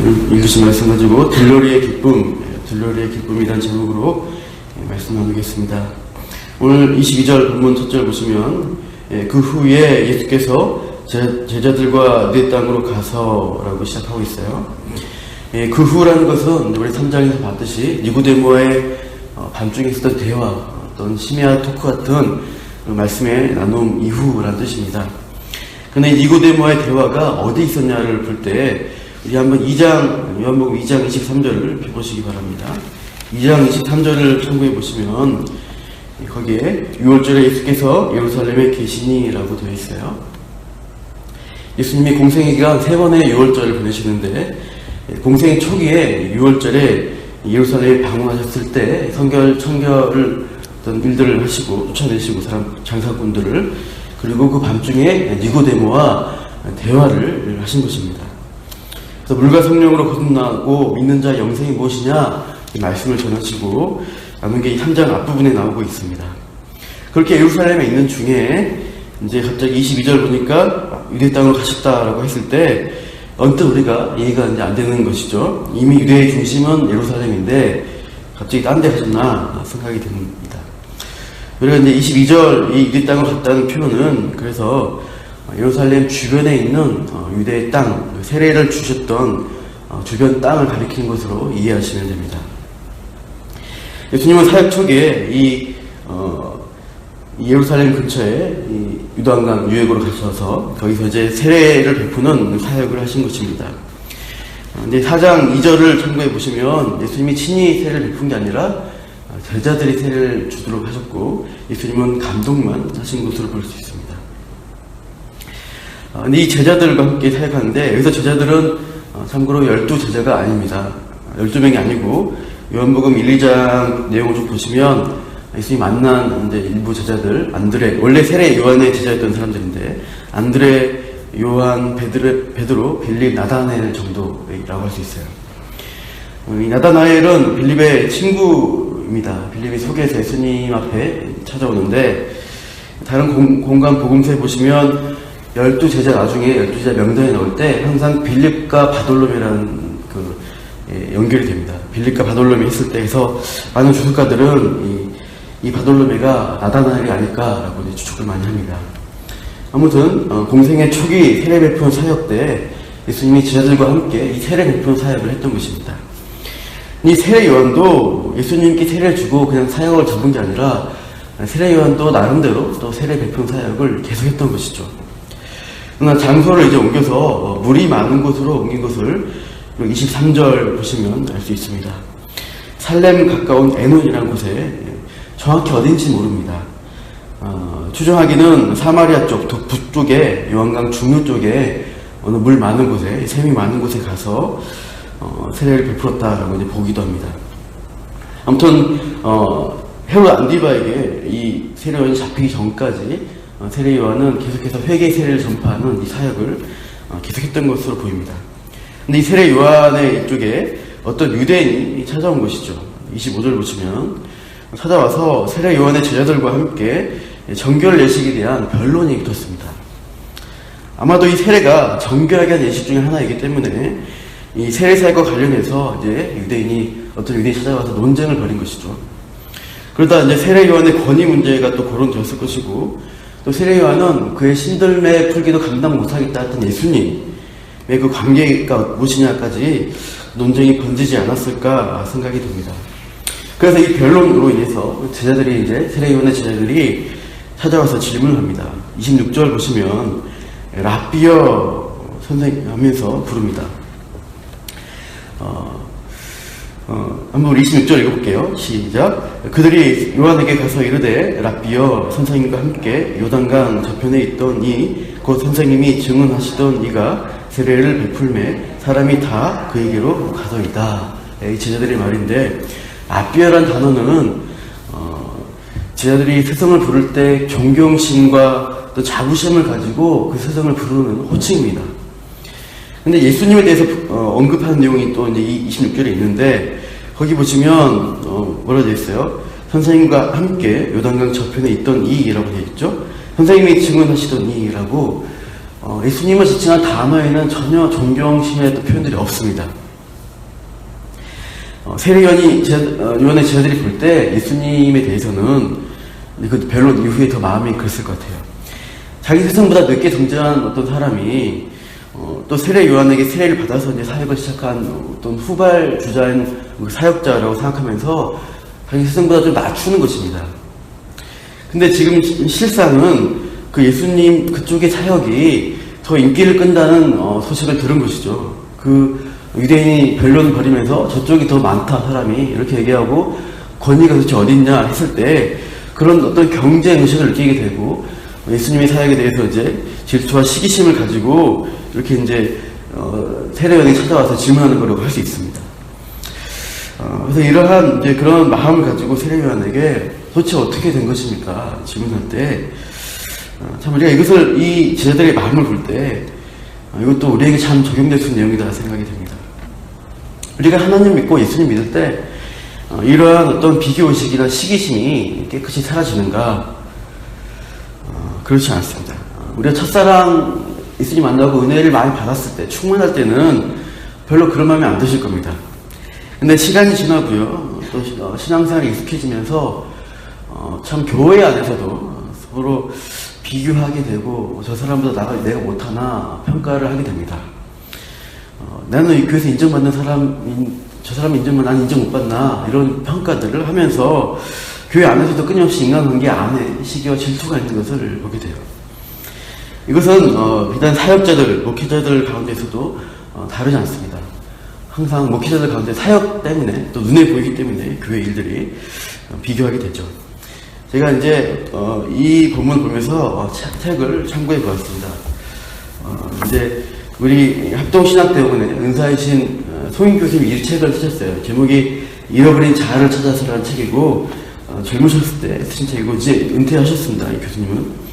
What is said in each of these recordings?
읽으신 말씀 가지고 들러리의 기쁨이라는 제목으로 말씀 나누겠습니다. 오늘 22절 본문 첫 절 보시면 그 후에 예수께서 제자들과 네 땅으로 가서라고 시작하고 있어요. 그 후라는 것은 우리 3장에서 봤듯이 니고데모와의 밤중에 있었던 대화, 어떤 심야 토크 같은 말씀의 나눔 이후라는 뜻입니다. 그런데 니고데모와의 대화가 어디 있었냐를 볼 때 우리 한번 요한복음 2장 23절을 펴보시기 바랍니다. 2장 23절을 참고해 보시면 거기에 6월절에 예수께서 예루살렘에 계시니라고 되어 있어요. 예수님이 공생의 기간 3번의 6월절을 보내시는데 공생의 초기에 6월절에 예루살렘에 방문하셨을 때 청결을 어떤 일들을 하시고 쫓아내시고 사람 장사꾼들을, 그리고 그 밤중에 니고데모와 대화를 하신 것입니다. 그래서 물과 성령으로 거듭나고 믿는 자의 영생이 무엇이냐 이 말씀을 전하시고 나눈 게 3장 앞부분에 나오고 있습니다. 그렇게 예루살렘에 있는 중에 이제 갑자기 22절 보니까 유대 땅으로 가셨다라고 했을 때 언뜻 우리가 이해가 이제 안 되는 것이죠. 이미 유대의 중심은 예루살렘인데 갑자기 딴 데 가셨나 생각이 듭니다. 우리가 이제 22절 이 유대 땅으로 갔다는 표현은 그래서 예루살렘 주변에 있는 유대의 땅, 세례를 주셨던 주변 땅을 가리키는 것으로 이해하시면 됩니다. 예수님은 사역 초기에 이 예루살렘 근처에 이 유단강 유역으로 가셔서 거기서 이제 세례를 베푸는 사역을 하신 것입니다. 근데 4장 2절을 참고해 보시면 예수님이 친히 세례를 베푼 게 아니라 제자들이 세례를 주도록 하셨고 예수님은 감동만 하신 것으로 볼 수 있습니다. 근데 이 제자들과 함께 사역하는데 여기서 제자들은 참고로 12제자가 아닙니다. 12명이 아니고 요한복음 1, 2장 내용을 좀 보시면 예수님이 만난 이제 일부 제자들, 안드레, 원래 세례 요한의 제자였던 사람들인데 안드레, 요한, 베드로, 빌립, 나다나엘 정도라고 할 수 있어요. 이 나다나엘은 빌립의 친구입니다. 빌립이 소개해서 예수님 앞에 찾아오는데 다른 공간 복음서에 보시면 12제자 나중에 12제자 명단에 나올 때 항상 빌립과 바돌로메라는 연결이 됩니다. 빌립과 바돌로메 했을 때 해서 많은 주석가들은 이 바돌로메가 나다나엘이 아닐까라고 추측을 많이 합니다. 아무튼 공생의 초기 세례 베푸는 사역 때 예수님이 제자들과 함께 이 세례 베푸는 사역을 했던 것입니다. 이 세례 요한도 예수님께 세례를 주고 그냥 사역을 접은 게 아니라 세례 요한도 나름대로 또 세례 베푸는 사역을 계속했던 것이죠. 그러나 장소를 이제 옮겨서 물이 많은 곳으로 옮긴 것을 23절 보시면 알 수 있습니다. 살렘 가까운 에논이라는 곳에 정확히 어딘지 모릅니다. 추정하기는 사마리아 쪽, 북쪽에 요한강 중류 쪽에 어느 물 많은 곳에, 샘이 많은 곳에 가서 세례를 베풀었다라고 이제 보기도 합니다. 아무튼 헤롯 안디바에게 이 세례 요한이 잡히기 전까지 세례 요한은 계속해서 회개 세례를 전파하는 이 사역을 계속했던 것으로 보입니다. 근데 이 세례 요한의 이쪽에 어떤 유대인이 찾아온 것이죠. 25절 보시면 찾아와서 세례 요한의 제자들과 함께 정결 예식에 대한 변론이 붙었습니다. 아마도 이 세례가 정결하게 한 예식 중에 하나이기 때문에 이 세례 사역과 관련해서 이제 어떤 유대인이 찾아와서 논쟁을 벌인 것이죠. 그러다 이제 세례 요한의 권위 문제가 또 거론되었을 것이고, 또 세례 요한은 그의 신들매 풀기도 감당 못하겠다 했던 예수님의 그 관계가 무엇이냐까지 논쟁이 번지지 않았을까 생각이 듭니다. 그래서 이 변론으로 인해서 세례 요한의 제자들이 찾아와서 질문을 합니다. 26절 보시면 라비어 선생님 하면서 부릅니다. 한번 우리 26절 읽어볼게요. 시작. 그들이 요한에게 가서 이르되 라비어 선생님과 함께 요단강 저편에 있던 곧 선생님이 증언하시던 이가 세례를 베풀매 사람이 다 그에게로 가더이다. 이 제자들의 말인데 라비어란 단어는 제자들이 스승을 부를 때 존경심과 또 자부심을 가지고 그 스승을 부르는 호칭입니다. 근데 예수님에 대해서 언급하는 내용이 또 이제 26절에 있는데 거기 보시면 뭐라 되어 있어요? 선생님과 함께 요단강 저편에 있던 이라고 되어 있죠. 선생님이 증언하시던 이라고 예수님을 지칭한 단어에는 전혀 존경심의 표현들이 없습니다. 세례요한의 제자들이 볼 때 예수님에 대해서는 그 변론 이후에 더 마음이 그랬을 것 같아요. 자기 스승보다 늦게 등장한 어떤 사람이 또 세례 요한에게 세례를 받아서 이제 사역을 시작한 어떤 후발 주자인 사역자라고 생각하면서 자기 스승보다 좀 낮추는 것입니다. 근데 지금 실상은 그 예수님 그쪽의 사역이 더 인기를 끈다는 소식을 들은 것이죠. 그 유대인이 변론을 벌이면서 저쪽이 더 많다 사람이 이렇게 얘기하고 권위가 도대체 어딨냐 했을 때 그런 어떤 경쟁 의식을 느끼게 되고 예수님의 사역에 대해서 이제 질투와 시기심을 가지고 이렇게 이제 세례요한이 찾아와서 질문하는 거라고 할 수 있습니다. 그래서 이러한 이제 그런 마음을 가지고 세례요한에게 도대체 어떻게 된 것입니까? 질문할 때 참 우리가 이것을 이 제자들의 마음을 볼 때 이것도 우리에게 참 적용될 수 있는 내용이다 생각이 됩니다. 우리가 하나님 믿고 예수님 믿을 때 이러한 어떤 비교의식이나 시기심이 깨끗이 사라지는가? 그렇지 않습니다. 우리가 첫사랑 예수님 만나고 은혜를 많이 받았을 때, 충만할 때는 별로 그런 마음이 안 드실 겁니다. 근데 시간이 지나고요, 또 신앙생활이 익숙해지면서 참 교회 안에서도 서로 비교하게 되고 저 사람보다 내가 못하나 평가를 하게 됩니다. 나는 이 교회에서 인정받는 저 사람이 난 인정 못 받나 이런 평가들을 하면서 교회 안에서도 끊임없이 인간관계 안에 시기와 질투가 있는 것을 보게 돼요. 이것은 비단 사역자들, 목회자들 가운데서도 다르지 않습니다. 항상 목회자들 가운데 사역 때문에 또 눈에 보이기 때문에 교회 일들이 비교하게 되죠. 제가 이제 이 본문 보면서 책을 참고해 보았습니다. 이제 우리 합동신학대원의 은사이신 송인 교수님이 이 책을 쓰셨어요. 제목이 잃어버린 자아를 찾아서라는 책이고 젊으셨을 때 쓰신 책이고 이제 은퇴하셨습니다. 이 교수님은.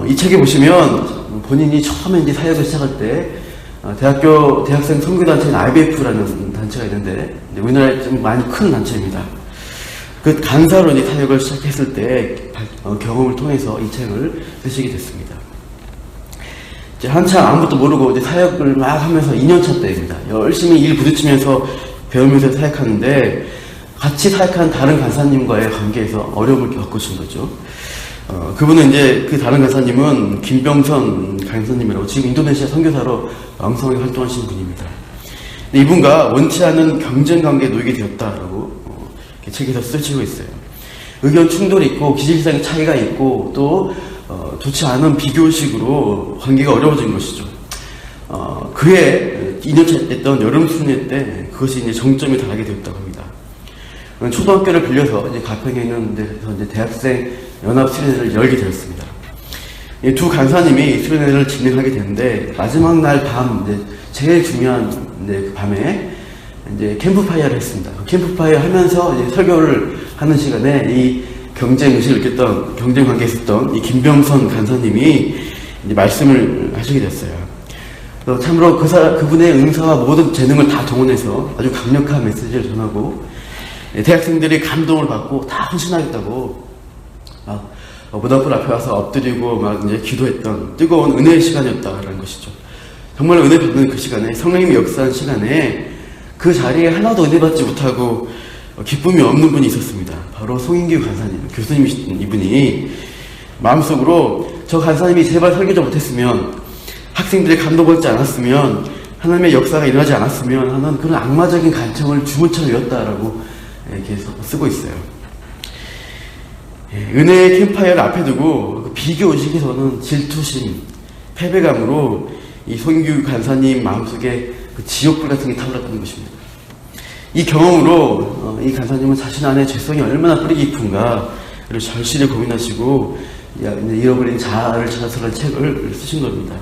이 책에 보시면 본인이 처음에 이제 사역을 시작할 때 대학생 선교단체인 IBF라는 단체가 있는데 우리나라에 좀 많이 큰 단체입니다. 그 간사로 이제 사역을 시작했을 때 경험을 통해서 이 책을 쓰시게 됐습니다. 이제 한참 아무것도 모르고 이제 사역을 막 하면서 2년차 때입니다. 열심히 일 부딪히면서 배우면서 사역하는데 같이 사역한 다른 간사님과의 관계에서 어려움을 겪으신 거죠. 그분은 이제 그 다른 간사님은 김병선 간사님이라고 지금 인도네시아 선교사로 왕성하게 활동하시는 분입니다. 이분과 원치 않은 경쟁 관계에 놓이게 되었다라고 책에서 쓰시고 있어요. 의견 충돌이 있고 기질상의 차이가 있고 또 좋지 않은 비교식으로 관계가 어려워진 것이죠. 그해 2년차 했던 여름 수련회 때 그것이 이제 정점에 달하게 되었다고 합니다. 초등학교를 빌려서 이제 가평에 있는 데서 이제 대학생 연합 수련회를 열게 되었습니다. 이 두 간사님이 수련회를 진행하게 되는데 마지막 날 밤 이제 제일 중요한 이제 그 밤에 이제 캠프파이어를 했습니다. 캠프파이어 하면서 이제 설교를 하는 시간에 이 경쟁 의식을 느꼈던 경쟁 관계에 있었던 이 김병선 간사님이 이제 말씀을 하시게 됐어요. 참으로 그분의 은사와 모든 재능을 다 동원해서 아주 강력한 메시지를 전하고 대학생들이 감동을 받고 다 헌신하겠다고 무덤불 앞에 와서 엎드리고 막 이제 기도했던 뜨거운 은혜의 시간이었다라는 것이죠. 정말 은혜 받는 그 시간에 성령님이 역사한 시간에 그 자리에 하나도 은혜 받지 못하고 기쁨이 없는 분이 있었습니다. 바로 송인규 간사님, 교수님이신 이분이 마음속으로 저 간사님이 제발 설교 좀 못했으면 학생들이 감동받지 않았으면 하나님의 역사가 일어나지 않았으면 하는 그런 악마적인 간청을 주무쳐 외웠다라고 이렇게 쓰고 있어요. 은혜의 캠파이어를 앞에 두고 비교의식에서는 질투심, 패배감으로 이 송인규 간사님 마음속에 그 지옥불 같은 게 타올랐던 것입니다. 이 경험으로 이 간사님은 자신 안에 죄성이 얼마나 뿌리 깊은가를 절실히 고민하시고 잃어버린 자아를 찾아서라는 책을 쓰신 겁니다.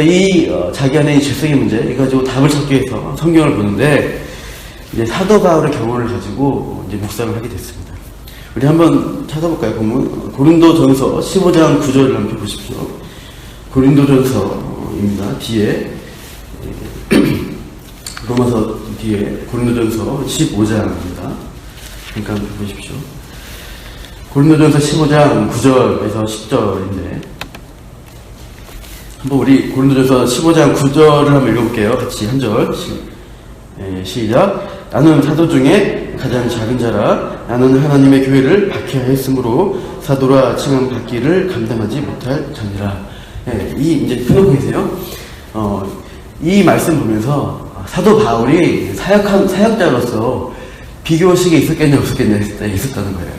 이 자기 안에 이 죄성의 문제 이 가지고 답을 찾기 위해서 성경을 보는데 이제 사도 바울의 경험을 가지고 이제 묵상을 하게 됐습니다. 우리 한번 찾아볼까요? 보면 고린도전서 15장 9절을 한번 보십시오. 고린도전서입니다. 뒤에 로마서 뒤에 고린도전서 15장입니다. 잠깐 보십시오. 고린도전서 15장 9절에서 10절인데 한번 우리 고린도전서 15장 9절을 한번 읽어볼게요. 같이 한 절씩 시작. 나는 사도 중에 가장 작은 자라. 나는 하나님의 교회를 박해하였으므로 사도라 칭함 받기를 감당하지 못할 자니라. 이 이제 표현이세요. 이 말씀 보면서 사도 바울이 사역자로서 비교식이 있었겠냐 없었겠냐 했을 때 있었다는 거예요.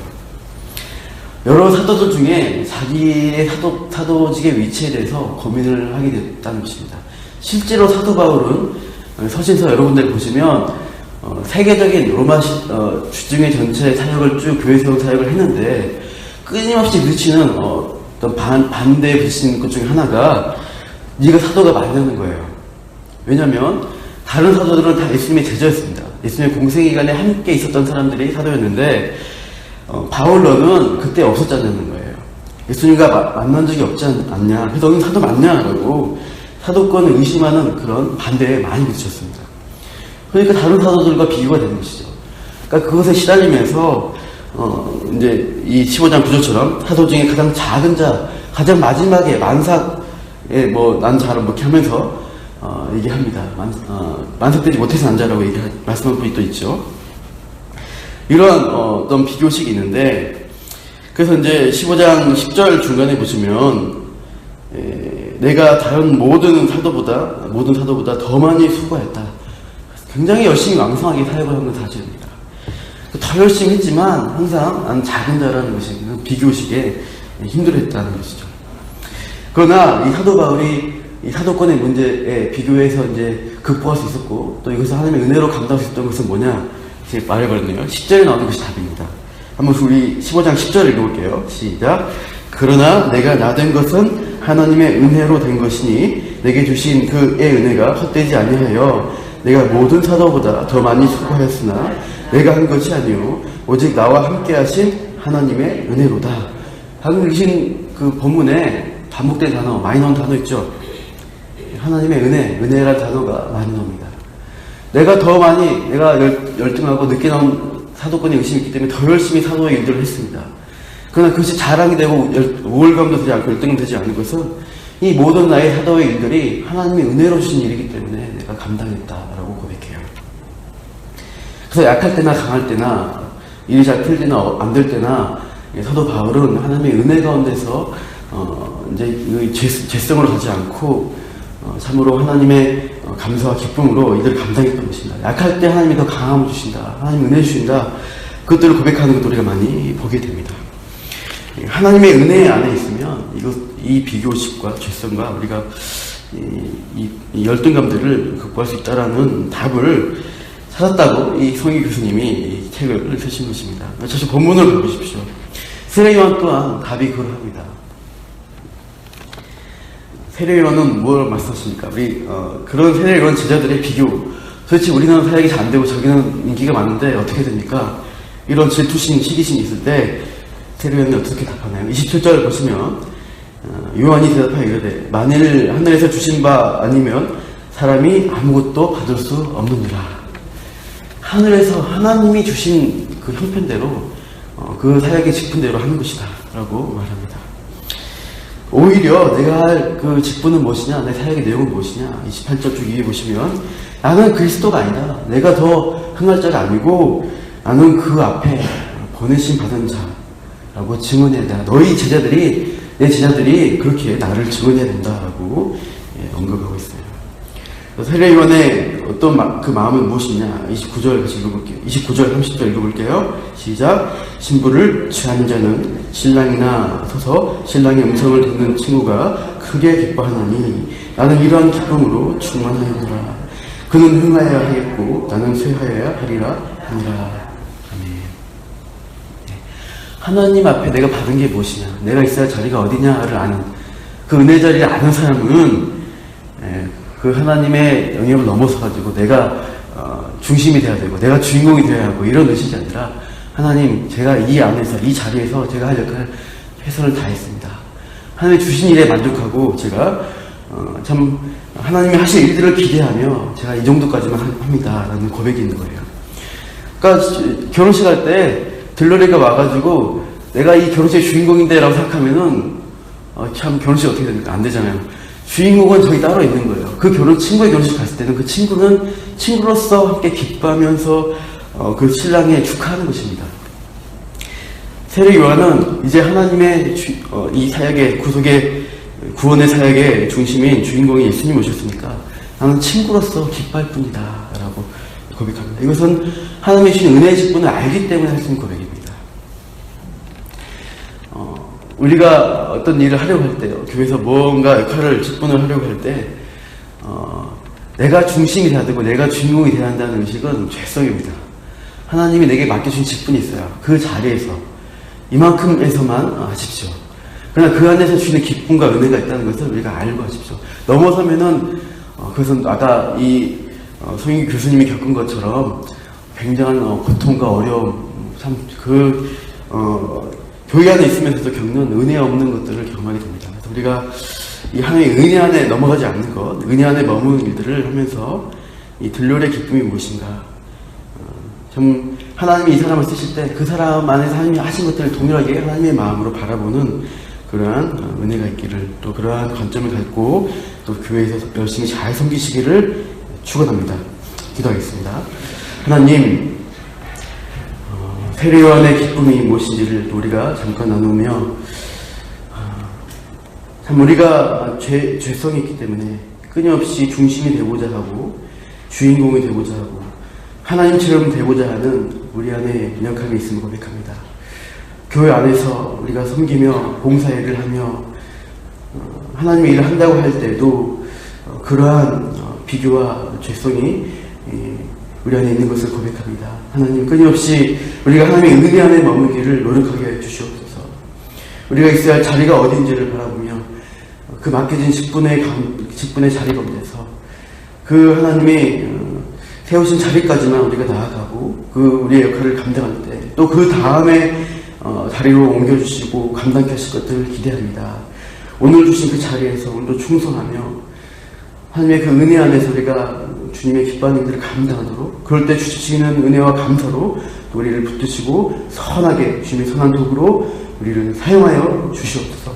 여러 사도들 중에 자기의 사도직의 위치에 대해서 고민을 하게 됐다는 것입니다. 실제로 사도 바울은 서신서 여러 군데를 보시면 세계적인 로마 주중의 전체 사역을 쭉 교회 세운 사역을 했는데 끊임없이 부딪히는 어떤 반대에 부딪히는 것 중에 하나가 네가 사도가 맞냐는 거예요. 왜냐하면 다른 사도들은 다 예수님의 제자였습니다. 예수님의 공생애간에 함께 있었던 사람들이 사도였는데 바울로는 그때 없었다는 거예요. 예수님과 만난 적이 없지 않냐? 그래서 너는 사도 맞냐라고 사도권을 의심하는 그런 반대에 많이 부딪혔습니다. 그러니까 다른 사도들과 비교가 되는 것이죠. 그러니까 그것에 시달리면서 이제 이 15장 구절처럼 사도 중에 가장 작은 자, 가장 마지막에 만삭에 난 자를 이렇게 하면서 얘기합니다. 만삭되지 못해서 난 자라고 말씀한 분이 또 있죠. 이런 어떤 비교식이 있는데, 그래서 이제 15장 10절 중간에 보시면 내가 다른 모든 사도보다 더 많이 수고했다. 굉장히 열심히 왕성하게 사역을 한 건 사실입니다. 더 열심히 했지만 항상 난 작은 자라는 것이 비교식에 힘들어했다는 것이죠. 그러나 이 사도 바울이 이 사도권의 문제에 비교해서 이제 극복할 수 있었고, 또 이것을 하나님의 은혜로 감당할 수 있었던 것은 뭐냐? 제가 말해버렸네요. 10절에 나오는 것이 답입니다. 한번 우리 15장 10절 읽어볼게요. 시작. 그러나 내가 나된 것은 하나님의 은혜로 된 것이니 내게 주신 그의 은혜가 헛되지 아니하여 내가 모든 사도보다 더 많이 수고하였으나 내가 한 것이 아니요 오직 나와 함께 하신 하나님의 은혜로다. 방금 읽으신 그 본문에 반복된 단어, 많이 나온 단어 있죠. 하나님의 은혜라는 단어가 많이 나옵니다. 내가 열등하고 늦게 나온 사도권에 의심이 있기 때문에 더 열심히 사도의 일들을 했습니다. 그러나 그것이 자랑이 되고 우월감도 되지 않고 열등도 되지 않는 것은 이 모든 나의 사도의 일들이 하나님의 은혜로 주신 일이기 때문에 내가 감당했다라고 고백해요. 그래서 약할 때나 강할 때나 일이 잘 풀 때나 안 될 때나 사도 바울은 하나님의 은혜 가운데서 이제 죄성으로 가지 않고 참으로 하나님의 감사와 기쁨으로 이들 감당했던 것입니다. 약할 때 하나님이 더 강함을 주신다. 하나님 은혜 주신다. 그것들을 고백하는 것도 우리가 많이 보게 됩니다. 하나님의 은혜 안에 있으면 이 비교식과 죄성과 우리가 이 열등감들을 극복할 수 있다라는 답을 찾았다고 이 성희 교수님이 이 책을 쓰신 것입니다. 저희 본문을 보십시오. 세례요한 또한 답이 그러합니다. 세례요한은 뭘 말씀하십니까? 그런 세례요한 제자들의 비교. 도대체 우리는 사역이 잘 안 되고 저기는 인기가 많은데 어떻게 됩니까? 이런 질투심, 시기심이 있을 때 세례요한이 어떻게 답하나요? 27절 보시면 요한이 대답하여 이르되 만일 하늘에서 주신 바 아니면 사람이 아무것도 받을 수 없느니라. 하늘에서 하나님이 주신 그 형편대로 그 사역의 직분대로 하는 것이다 라고 말합니다. 오히려 내가 할 그 직분은 무엇이냐, 내 사역의 내용은 무엇이냐, 28절 쭉 위에 보시면 나는 그리스도가 아니다. 내가 더 흥할 자가 아니고 나는 그 앞에 보내심 받은 자라고 증언해야 된다. 너희 제자들이, 내 제자들이 그렇게 나를 증언해야 된다라고 언급하고 있어요. 세례요한의 어떤 그 마음은 무엇이냐? 29절 같이 읽어볼게요. 29절 30절 읽어볼게요. 시작. 신부를 취하는 자는 신랑이나 서서 신랑의 음성을 듣는 친구가 크게 기뻐하나니 나는 이러한 기쁨으로 충만하였노라. 그는 흥하여야 하겠고 나는 쇠하여야 하리라 하니라. 아멘. 하나님 앞에 내가 받은 게 무엇이냐, 내가 있어야 할 자리가 어디냐를 아는, 그 은혜 자리를 아는 사람은 그 하나님의 영역을 넘어서가지고 내가 중심이 돼야 되고 내가 주인공이 되어야 하고 이런 의식이 아니라 하나님, 제가 이 안에서, 이 자리에서 제가 할 역할을 최선을 다했습니다. 하나님 주신 일에 만족하고 제가 참 하나님이 하실 일들을 기대하며 제가 이 정도까지만 합니다 라는 고백이 있는 거예요. 그러니까 결혼식 할 때 들러리가 와가지고 내가 이 결혼식의 주인공인데 라고 생각하면은 참 결혼식 어떻게 됩니까? 안 되잖아요. 주인공은 저기 따로 있는 거예요. 그 친구의 결혼식 갔을 때는 그 친구는 친구로서 함께 기뻐하면서 그 신랑에 축하하는 것입니다. 세례 요한은 이제 하나님의 이 사역의 구원의 사역의 중심인 주인공이 예수님 오셨으니까 나는 친구로서 기뻐할 뿐이다 라고 고백합니다. 이것은 하나님의 주신 은혜의 직분을 알기 때문에 할 수 있는 고백입니다. 우리가 어떤 일을 하려고 할 때요, 교회에서 뭔가 역할을, 직분을 하려고 할 때, 내가 중심이 돼야 되고, 내가 주인공이 돼야 한다는 의식은 죄성입니다. 하나님이 내게 맡겨준 직분이 있어요. 그 자리에서, 이만큼에서만 하십시오. 그러나 그 안에서 주시는 기쁨과 은혜가 있다는 것을 우리가 알고 하십시오. 넘어서면은, 그것은 아까 송인규 교수님이 겪은 것처럼 굉장한 고통과 어려움, 교회 안에 있으면서도 겪는 은혜 없는 것들을 경험하게 됩니다. 그래서 우리가 이 하나님의 은혜 안에 넘어가지 않는 것, 은혜 안에 머무는 일들을 하면서 이 들러리의 기쁨이 무엇인가? 좀 하나님이 이 사람을 쓰실 때 그 사람 안에서 하나님이 하신 것들을 동일하게 하나님의 마음으로 바라보는 그러한 은혜가 있기를, 또 그러한 관점을 갖고 또 교회에서 열심히 잘 섬기시기를 축원합니다. 기도하겠습니다. 하나님, 세례 요한의 기쁨이 무엇인지를 우리가 잠깐 나누며, 참 우리가 죄성이 있기 때문에 끊임없이 중심이 되고자 하고 주인공이 되고자 하고 하나님처럼 되고자 하는 우리 안에 연약함이 있음을 고백합니다. 교회 안에서 우리가 섬기며 봉사일을 하며 하나님의 일을 한다고 할 때도 그러한 비교와 죄성이 우리 안에 있는 것을 고백합니다. 하나님, 끊임없이 우리가 하나님의 은혜 안에 머물기를 노력하게 해 주시옵소서. 우리가 있어야 할 자리가 어딘지를 바라보며 그 맡겨진 직분의 자리 가운데서 그 하나님이 세우신 자리까지만 우리가 나아가고 그 우리의 역할을 감당할 때 또 그 다음에 자리로 옮겨주시고 감당케 하실 것들을 기대합니다. 오늘 주신 그 자리에서 오늘도 충성하며 하나님의 그 은혜 안에서 우리가 주님의 기뻐하는 일들을 감당하도록, 그럴 때 주시는 은혜와 감사로 또 우리를 붙드시고 선하게 주님의 선한 도구로 우리를 사용하여 주시옵소서.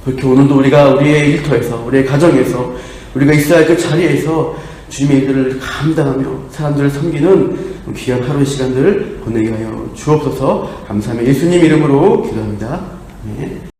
그렇게 오늘도 우리가 우리의 일터에서, 우리의 가정에서, 우리가 있어야 할 그 자리에서 주님의 일들을 감당하며 사람들을 섬기는 귀한 하루의 시간들을 보내게 하여 주옵소서. 감사하며 예수님 이름으로 기도합니다. 네.